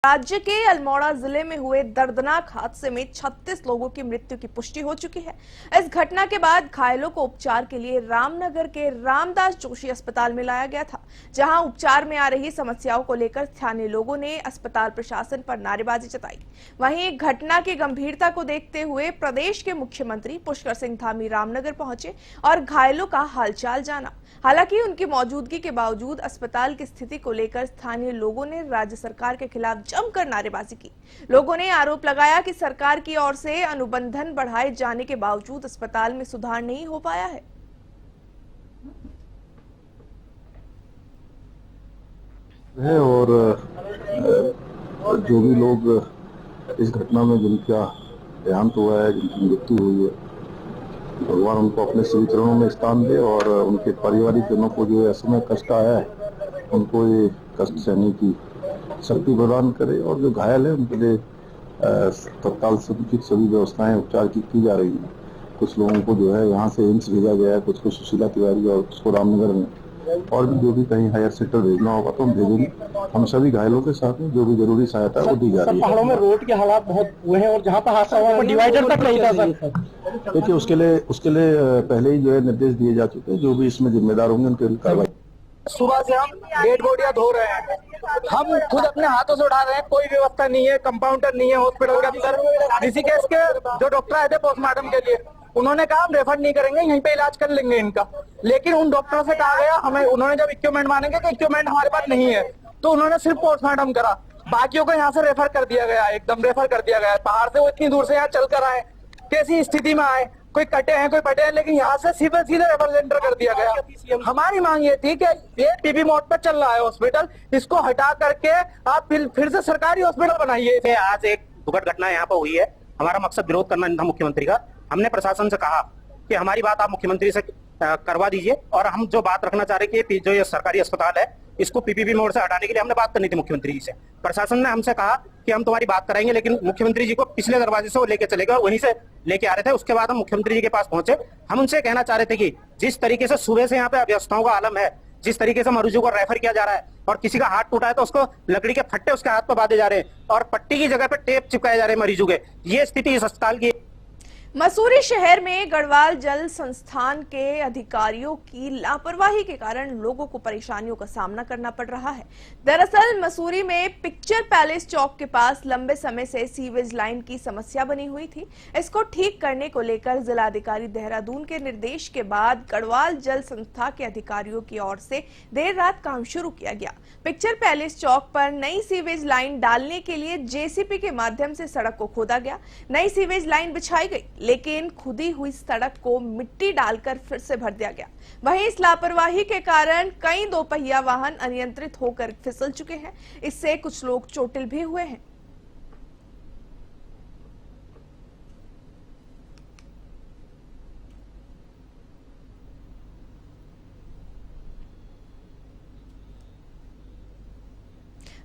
राज्य के अल्मोड़ा जिले में हुए दर्दनाक हादसे में 36 लोगों की मृत्यु की पुष्टि हो चुकी है। इस घटना के बाद घायलों को उपचार के लिए रामनगर के रामदास जोशी अस्पताल में लाया गया था, जहां उपचार में आ रही समस्याओं को लेकर स्थानीय लोगों ने अस्पताल प्रशासन पर नारेबाजी जताई। वहीं घटना की गंभीरता को देखते हुए प्रदेश के मुख्यमंत्री पुष्कर सिंह धामी रामनगर पहुंचे और घायलों का हालचाल जाना। हालांकि उनकी मौजूदगी के बावजूद अस्पताल की स्थिति को लेकर स्थानीय लोगों ने राज्य सरकार के खिलाफ जमकर नारेबाजी की। लोगों ने आरोप लगाया कि सरकार की ओर से अनुबंधन बढ़ाए जाने के बावजूद अस्पताल में सुधार नहीं हो पाया है। और जो भी लोग इस घटना में जिनका देहांत हुआ है, जिनकी मृत्यु हुई है, भगवान उनको अपने श्री चरणों में स्थान दे और उनके पारिवारिक जनों को जो असमय कष्ट आया है उनको ये कष्ट सहने की शक्ति प्रदान करे। और जो घायल है उनके लिए तत्काल समुचित सभी व्यवस्थाएं उपचार की जा रही हैं। कुछ लोगों को जो है यहाँ से एम्स भेजा गया है, कुछ को सुशीला तिवारी और कुछ को रामनगर में, और भी जो भी कहीं हायर सेक्टर भेजना होगा तो हम भेजेंगे। हम सभी घायलों के साथ में जो भी जरूरी सहायता है वो दी जा रही है। पहाड़ों में रोड के हालात बहुत हुए हैं और जहाँ पर हादसा हुआ है डिवाइडर तक नहीं था सर। देखिए उसके लिए पहले ही जो है निर्देश दिए जा चुके हैं। जो भी इसमें जिम्मेदार होंगे उनके कार्रवाई। सुबह से हम डेड बॉडियां धो रहे हैं, हम खुद अपने हाथों से उठा रहे हैं। कोई व्यवस्था नहीं है, कंपाउंडर नहीं है हॉस्पिटल के अंदर। ऋषिकेश के जो डॉक्टर आए थे पोस्टमार्टम के लिए, उन्होंने कहा हम रेफर नहीं करेंगे, यहीं पे इलाज कर लेंगे इनका। लेकिन उन डॉक्टरों से कहा गया हमें, उन्होंने जब इक्विपमेंट मांगे कि इक्विपमेंट हमारे पास नहीं है, तो उन्होंने सिर्फ पोस्टमार्टम करा, बाकियों को यहाँ से रेफर कर दिया गया, एकदम रेफर कर दिया गया। पहाड़ से वो इतनी दूर से यहाँ चल कर आए, कैसी स्थिति में आए, कोई कटे हैं कोई फटे हैं, लेकिन यहाँ से सीधे रेफर सेंटर कर दिया गया। हमारी मांग ये थी कि ये पीबी मोड पर चल रहा है हॉस्पिटल, इसको हटा करके आप फिर से सरकारी हॉस्पिटल बनाइए। आज एक दुखद घटना यहाँ पर हुई है। हमारा मकसद विरोध करना नहीं था मुख्यमंत्री का। हमने प्रशासन से कहा कि हमारी बात आप मुख्यमंत्री से करवा दीजिए, और हम जो बात रखना चाह रहे कि जो ये सरकारी अस्पताल है इसको पीपीपी मोड से हटाने के लिए हमने बात करनी थी मुख्यमंत्री जी से। प्रशासन ने हमसे कहा कि हम तुम्हारी बात कराएंगे, लेकिन मुख्यमंत्री जी को पिछले दरवाजे से वो लेके चले गए, वहीं से लेके आ रहे थे। उसके बाद हम मुख्यमंत्री जी के पास पहुंचे। हम उनसे कहना चाह रहे थे कि जिस तरीके से सुबह से यहाँ पे अव्यवस्थाओं का आलम है, जिस तरीके से मरीजों को रेफर किया जा रहा है, और किसी का हाथ टूटा है तो उसको लकड़ी के फट्टे उसके हाथ पर बांधे जा रहे हैं और पट्टी की जगह पे टेप चिपकाए जा रहे हैं मरीजों के। ये स्थिति इस अस्पताल की। मसूरी शहर में गढ़वाल जल संस्थान के अधिकारियों की लापरवाही के कारण लोगों को परेशानियों का सामना करना पड़ रहा है। दरअसल मसूरी में पिक्चर पैलेस चौक के पास लंबे समय से सीवेज लाइन की समस्या बनी हुई थी। इसको ठीक करने को लेकर जिलाधिकारी देहरादून के निर्देश के बाद गढ़वाल जल संस्था के अधिकारियों की ओर से देर रात काम शुरू किया गया। पिक्चर पैलेस चौक पर नई सीवेज लाइन डालने के लिए जेसीपी के माध्यम से सड़क को खोदा गया, नई सीवेज लाइन बिछाई गई, लेकिन खुदी हुई सड़क को मिट्टी डालकर फिर से भर दिया गया। वहीं इस लापरवाही के कारण कई दोपहिया वाहन अनियंत्रित होकर फिसल चुके हैं। इससे कुछ लोग चोटिल भी हुए हैं।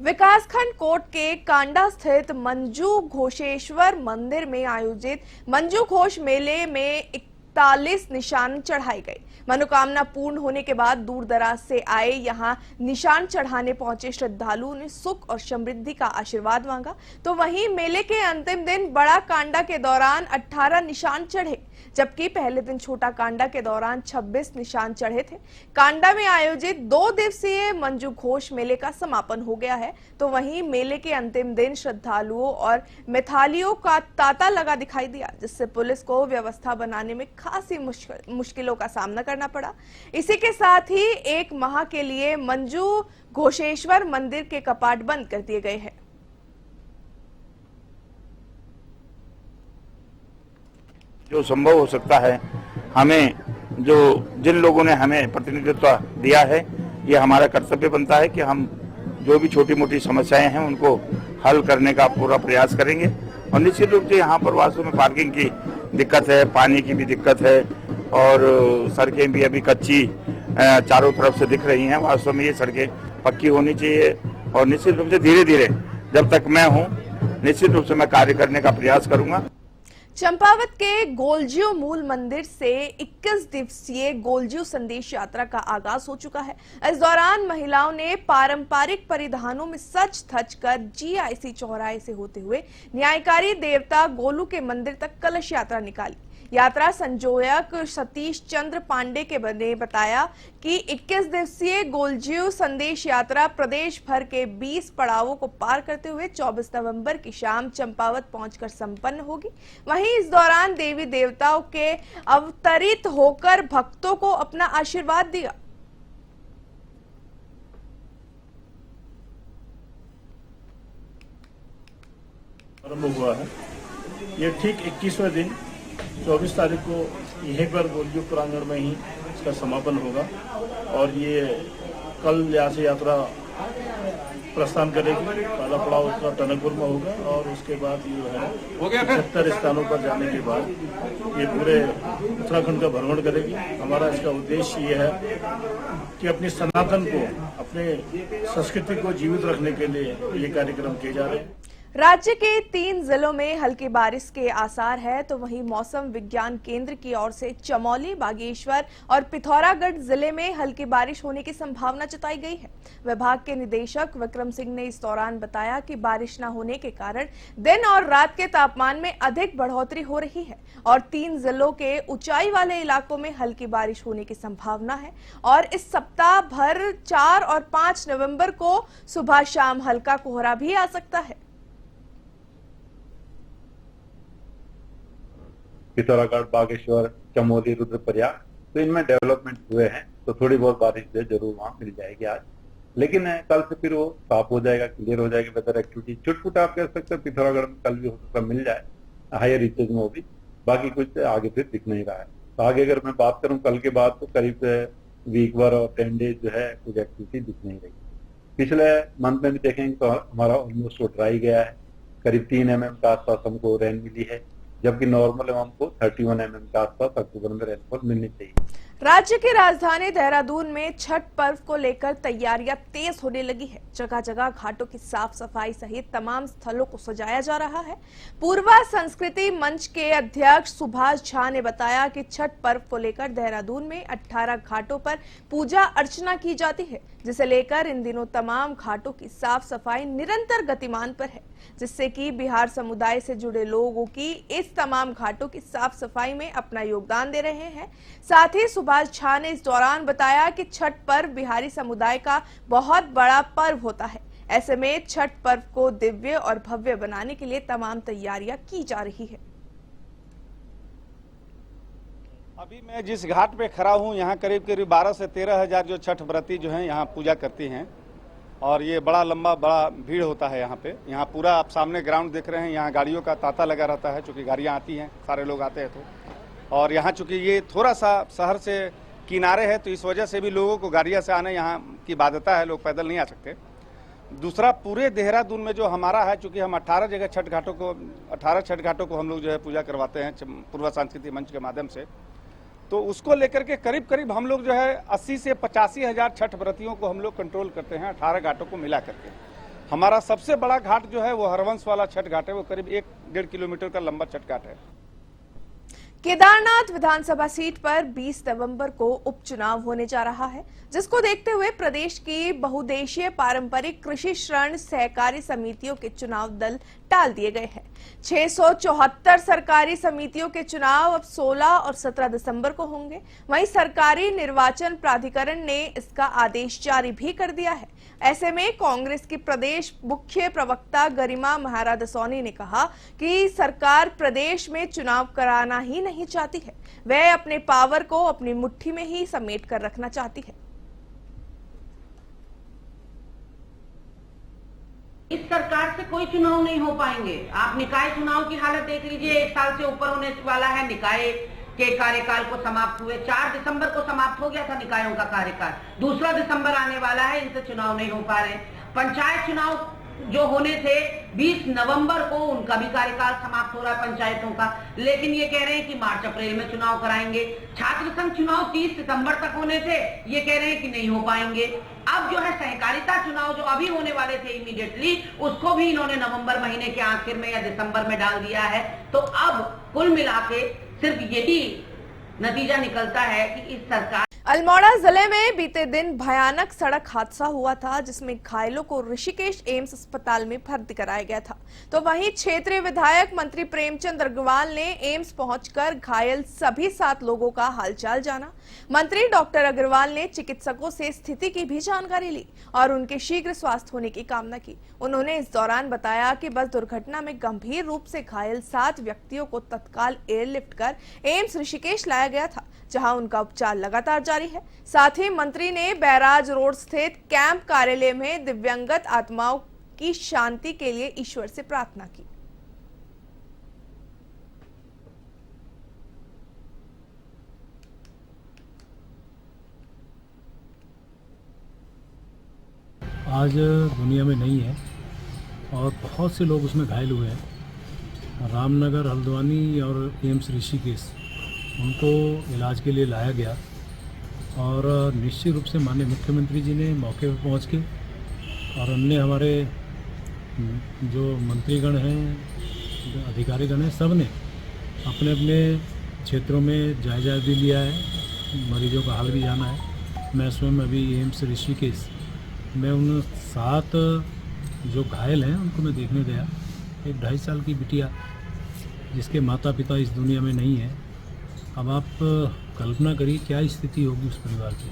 विकासखंड कोट के कांडा स्थित मंजू घोषेश्वर मंदिर में आयोजित मंजू घोष मेले में 41 निशान चढ़ाए गए। मनोकामना पूर्ण होने के बाद दूर दराज से आए यहां निशान चढ़ाने पहुंचे श्रद्धालुओं ने सुख और समृद्धि का आशीर्वाद मांगा। तो वहीं मेले के अंतिम दिन बड़ा कांडा के दौरान 18 निशान चढ़े, जबकि पहले दिन छोटा कांडा के दौरान 26 निशान चढ़े थे। कांडा में आयोजित 2 दिवसीय मंजू घोष मेले का समापन हो गया है। तो वहीं मेले के अंतिम दिन श्रद्धालुओं और मिथालियों का तांता लगा दिखाई दिया, जिससे पुलिस को व्यवस्था बनाने में खासी मुश्किलों का सामना करना पड़ा। इसी के साथ ही 1 माह के लिए मंजू घोषेश्वर मंदिर के कपाट बंद कर दिए गए हैं। जो संभव हो सकता है, हमें जिन लोगों ने हमें प्रतिनिधित्व दिया है, ये हमारा कर्तव्य बनता है कि हम जो भी छोटी मोटी समस्याएं हैं उनको हल करने का पूरा प्रयास करेंगे। और निश्चित रूप से यहाँ पर वास्तव में पार्किंग की दिक्कत है, पानी की भी दिक्कत है, और सड़कें भी अभी कच्ची चारों तरफ से दिख रही हैं। वास्तव में ये सड़कें पक्की होनी चाहिए, और निश्चित रूप से धीरे धीरे जब तक मैं हूँ निश्चित रूप से मैं कार्य करने का प्रयास करूंगा। चंपावत के गोलजियो मूल मंदिर से 21 दिवसीय गोलजियो संदेश यात्रा का आगाज हो चुका है। इस दौरान महिलाओं ने पारंपरिक परिधानों में सज धज कर जीआईसी चौराहे से होते हुए न्यायकारी देवता गोलू के मंदिर तक कलश यात्रा निकाली। यात्रा संयोजक सतीश चंद्र पांडे ने बताया कि 21 दिवसीय गोलजियो संदेश यात्रा प्रदेश भर के 20 पड़ावों को पार करते हुए 24 नवंबर की शाम चंपावत पहुंचकर संपन्न होगी। वहीं इस दौरान देवी देवताओं के अवतरित होकर भक्तों को अपना आशीर्वाद दिया। आरंभ हुआ है। ये ठीक 21वें दिन 24 तारीख को यहीं पर गोलजियो प्रांगण में ही इसका समापन होगा और ये कल यहाँ से यात्रा प्रस्थान करेगी। पहला पड़ाव उसका टनकपुर में होगा और उसके बाद ये है 75 स्थानों पर जाने के बाद ये पूरे उत्तराखंड का भ्रमण करेगी। हमारा इसका उद्देश्य ये है कि अपनी सनातन को, अपने संस्कृति को जीवित रखने के लिए ये कार्यक्रम किए जा रहे हैं। राज्य के 3 जिलों में हल्की बारिश के आसार है, तो वहीं मौसम विज्ञान केंद्र की ओर से चमोली, बागेश्वर और पिथौरागढ़ जिले में हल्की बारिश होने की संभावना जताई गई है। विभाग के निदेशक विक्रम सिंह ने इस दौरान बताया कि बारिश न होने के कारण दिन और रात के तापमान में अधिक बढ़ोतरी हो रही है और 3 जिलों के ऊंचाई वाले इलाकों में हल्की बारिश होने की संभावना है और इस सप्ताह भर 4 और 5 नवंबर को सुबह शाम हल्का कोहरा भी आ सकता है। पिथौरागढ़, बागेश्वर, चमोली, रुद्रप्रयाग, तो इनमें डेवलपमेंट हुए हैं, तो थोड़ी बहुत बारिश जो जरूर वहां मिल जाएगी आज। लेकिन कल से फिर वो साफ हो जाएगा, क्लियर हो जाएगी वेदर एक्टिविटी। छुटपुट आप कह सकते हो पिथौरागढ़ में कल भी हो सकता मिल जाए, हायर रीचेज में वो भी, बाकी कुछ आगे फिर दिख नहीं रहा है। तो आगे अगर मैं बात करूं कल के बाद तो करीब वीक भर और 10 डेज जो है कुछ एक्टिविटी दिख नहीं रही। पिछले मंथ में भी देखेंगे तो हमारा ऑलमोस्ट वो ड्राई गया है, करीब 3 mm के आसपास हमको रेन मिली है, जबकि नॉर्मल हमको 31 mm के आसपास अक्टूबर में रेनफॉल मिलनी चाहिए। राज्य की राजधानी देहरादून में छठ पर्व को लेकर तैयारियां तेज होने लगी है। जगह जगह घाटों की साफ सफाई सहित तमाम स्थलों को सजाया जा रहा है। पूर्वा संस्कृति मंच के अध्यक्ष सुभाष झा ने बताया कि छठ पर्व को लेकर देहरादून में 18 घाटों पर पूजा अर्चना की जाती है, जिसे लेकर इन दिनों तमाम घाटों की साफ सफाई निरंतर गतिमान पर है, जिससे कि बिहार समुदाय से जुड़े लोगों की इस तमाम घाटों की साफ सफाई में अपना योगदान दे रहे हैं। साथ ही सुभाष झा ने इस दौरान बताया कि छठ पर्व बिहारी समुदाय का बहुत बड़ा पर्व होता है। ऐसे में छठ पर्व को दिव्य और भव्य बनाने के लिए तमाम तैयारियां की जा रही है। अभी मैं जिस घाट पे खड़ा हूँ, यहाँ करीब 12 से 13 हजार जो छठ व्रती जो हैं यहाँ पूजा करती हैं और ये बड़ा भीड़ होता है यहाँ पे। यहाँ पूरा आप सामने ग्राउंड देख रहे हैं, यहाँ गाड़ियों का तांता लगा रहता है, चूँकि गाड़ियाँ आती हैं, सारे लोग आते हैं तो। और यहाँ चूँकि ये थोड़ा सा शहर से किनारे है तो इस वजह से भी लोगों को गाड़ियाँ से आने यहाँ की बाध्यता है, लोग पैदल नहीं आ सकते। दूसरा, पूरे देहरादून में जो हमारा है, चूँकि हम 18 छठ घाटों को हम लोग जो है पूजा करवाते हैं पूर्वा सांस्कृतिक मंच के माध्यम से, तो उसको लेकर के करीब हम लोग जो है 80 से 85 हजार छठ व्रतियों को हम लोग कंट्रोल करते हैं 18 घाटों को मिला करके। हमारा सबसे बड़ा घाट जो है वो हरवंश वाला छठ घाट है, वो करीब 1-1.5 किलोमीटर का लंबा छठ घाट है। केदारनाथ विधानसभा सीट पर 20 नवंबर को उपचुनाव होने जा रहा है, जिसको देखते हुए प्रदेश की बहुउद्देशीय पारंपरिक कृषि ऋण सहकारी समितियों के चुनाव दल टाल दिए गए हैं। 674 सरकारी समितियों के चुनाव अब 16 और 17 दिसंबर को होंगे। वहीं सरकारी निर्वाचन प्राधिकरण ने इसका आदेश जारी भी कर दिया है। ऐसे में कांग्रेस की प्रदेश मुख्य प्रवक्ता गरिमा महाराज सोनी ने कहा कि सरकार प्रदेश में चुनाव कराना ही नहीं चाहती है, वह अपने पावर को अपनी मुट्ठी में ही समेट कर रखना चाहती है। इस सरकार से कोई चुनाव नहीं हो पाएंगे। आप निकाय चुनाव की हालत देख लीजिए, 1 साल से ऊपर होने वाला है। निकाय के कार्यकाल को समाप्त हुए 4 दिसंबर को समाप्त हो गया था निकायों का कार्यकाल, 2 दिसंबर आने वाला है, इनसे चुनाव नहीं हो पा रहे। पंचायत चुनाव जो होने थे 20 नवंबर को उनका भी कार्यकाल समाप्त हो रहा है पंचायतों का, लेकिन ये कह रहे हैं कि मार्च अप्रैल में चुनाव कराएंगे। छात्र संघ चुनाव 30 सितंबर तक होने थे, ये कह रहे हैं कि नहीं हो पाएंगे। अब जो है सहकारिता चुनाव जो अभी होने वाले थे इमीडिएटली, उसको भी इन्होंने नवंबर महीने के आखिर में या दिसंबर में डाल दिया है। तो अब कुल मिला के सिर्फ यही नतीजा निकलता है कि इस सरकार अल्मोड़ा जिले में बीते दिन भयानक सड़क हादसा हुआ था, जिसमें घायलों को ऋषिकेश एम्स अस्पताल में भर्ती कराया गया था। तो वहीं क्षेत्रीय विधायक मंत्री प्रेमचंद अग्रवाल ने एम्स पहुंचकर घायल सभी 7 लोगों का हालचाल जाना। मंत्री डॉक्टर अग्रवाल ने चिकित्सकों से स्थिति की भी जानकारी ली और उनके शीघ्र स्वास्थ्य होने की कामना की। उन्होंने इस दौरान बताया कि बस दुर्घटना में गंभीर रूप से घायल 7 व्यक्तियों को तत्काल एयरलिफ्ट कर एम्स ऋषिकेश लाया गया था, जहां उनका उपचार लगातार जारी है। साथ ही मंत्री ने बैराज रोड स्थित कैंप कार्यालय में दिव्यांगत आत्माओं की शांति के लिए ईश्वर से प्रार्थना की। आज दुनिया में नहीं है और बहुत से लोग उसमें घायल हुए हैं। रामनगर, हल्द्वानी और एम्स ऋषिकेश उनको इलाज के लिए लाया गया और निश्चित रूप से माननीय मुख्यमंत्री जी ने मौके पर पहुंच के और अन्य हमारे जो मंत्रीगण हैं, अधिकारीगण हैं, सब ने अपने अपने क्षेत्रों में जायजा भी लिया है, मरीजों का हाल भी जाना है। मैं स्वयं अभी एम्स ऋषिकेश मैं उन 7 जो घायल हैं उनको मैं देखने गया। एक 2.5 साल की बिटिया जिसके माता पिता इस दुनिया में नहीं है। अब आप कल्पना करिए क्या स्थिति होगी उस परिवार की।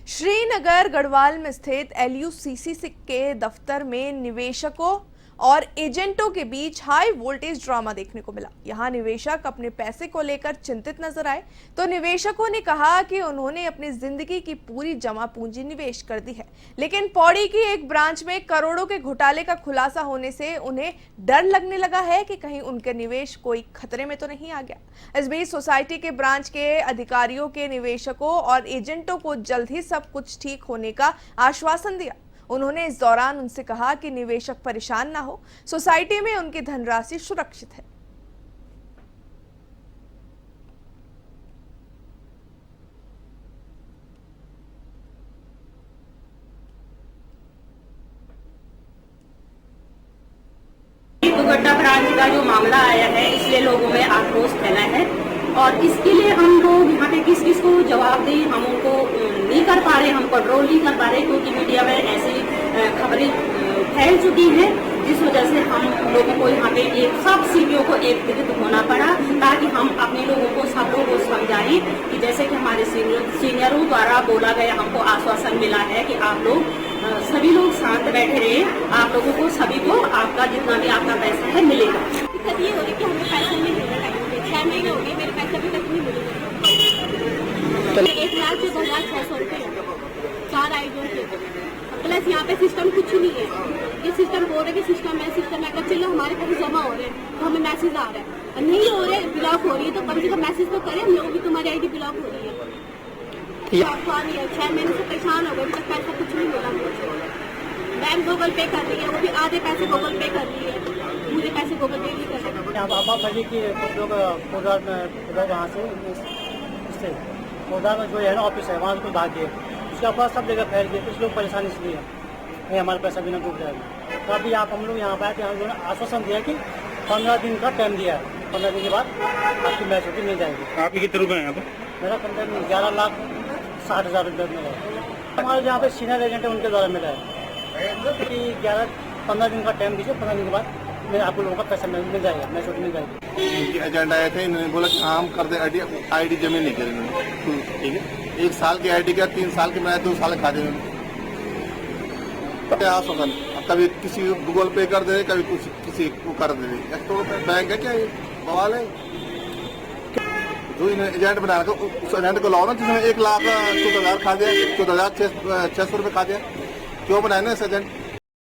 श्रीनगर गढ़वाल में स्थित LUCC के दफ्तर में निवेशकों और एजेंटों के बीच हाई वोल्टेज ड्रामा देखने को मिला। यहां निवेशक अपने पैसे को लेकर चिंतित नजर आए तो निवेशकों ने कहा कि उन्होंने अपनी जिंदगी की पूरी जमा पूंजी निवेश कर दी है, लेकिन पौड़ी की एक ब्रांच में करोड़ों के घोटाले का खुलासा होने से उन्हें डर लगने लगा है कि कहीं उनके निवेश कोई खतरे में तो नहीं आ गया। इस बीच सोसाइटी के ब्रांच के अधिकारियों के निवेशकों और एजेंटों को जल्द ही सब कुछ ठीक होने का आश्वासन दिया। उन्होंने इस दौरान उनसे कहा कि निवेशक परेशान ना हो, सोसाइटी में उनकी धनराशि सुरक्षित है। दुगड्डा ब्रांच का जो मामला आया है, इसलिए लोगों में आक्रोश फैला है और इसके लिए हम लोग यहाँ पे किस किस को जवाब दें, हम उनको नहीं कर पा रहे, हम कंट्रोल नहीं कर पा रहे, क्योंकि मीडिया में ऐसी खबरें फैल चुकी हैं, जिस वजह से हम लोगों को यहाँ पे एक सब सीपीओ को एकत्रित होना पड़ा, ताकि हम अपने लोगों को, सब लोगों को समझाएं कि जैसे कि हमारे सीनियरों द्वारा बोला गया, हमको आश्वासन मिला है कि आप लोग सभी लोग शांत बैठे रहे, आप लोगों को सभी को आपका जितना भी आपका पैसा है मिलेगा। दिक्कत ये हो रही कि हमें पैसा नहीं मिल रहा है, 6 महीने हो गए मेरे पैसा अभी तक नहीं मिलेगा। 1,02,600 रुपये 4 आईडियों के, प्लस यहाँ पे सिस्टम कुछ नहीं है। ये सिस्टम बोल रहे कि सिस्टम है, सिस्टम है, अगर चलो हमारे पैसे जमा हो रहे हैं तो हमें मैसेज आ रहा है, नहीं हो रहे, ब्लॉक हो रही है, तो कम से कम मैसेज तो करें हम लोग भी तुम्हारी आईडी ब्लॉक हो रही है। आपको आ रही है, 6 महीने से परेशान हो गए, अभी तक पैसा कुछ नहीं मिला मुझे। बैंक गूगल पे कर रही है, वो भी आधे पैसे गूगल पे कर रही है, मुझे पैसे गूगल पे नहीं कर रहे। आप भाई की कुछ लोग कोदार में उधर वहाँ से इससे कोदार में जो है ना ऑफिस है, वहाँ को भाग गए, उसके बाद सब जगह फैल गए, कुछ लोग परेशान इसलिए नहीं हमारा पैसा बिना डूब जाएगा। तो अभी आप हम लोग यहाँ पर आए थे, हम लोगों ने आश्वासन दिया कि 15 दिन का टाइम दिया है, 15 दिन के बाद आपकी मैच्योरिटी मिल जाएगी। आपके कितने रुपए हैं यहाँ पे? मेरा 11,60,000 रुपये मिला है। हमारे जहाँ पे सीनियर एजेंट है उनके द्वारा मिला है कि 15 दिन का टाइम दीजिए, 15 दिन के बाद मेरे आप लोगों का पैसा मिल जाएगा, मैच्योरिटी मिल जाएगी। एजेंट आए थे, इन्होंने बोला कि हम कर दे आईडी जमा नहीं करें इन्होंने, ठीक है। 1 साल की आईडी का 3 साल की बनाया, 2 साल खा दे आश्वासन। कभी किसी गूगल पे कर दे, कभी कुछ किसी को कर दे। तो बैंक है क्या ये बवाल है? जो इन्हें एजेंट बना रखा, उस एजेंट को लाओ ना जिसने 1,14,000 खा दिया, 14,600 रुपये खा दिया। क्यों बनाए ना इस एजेंट?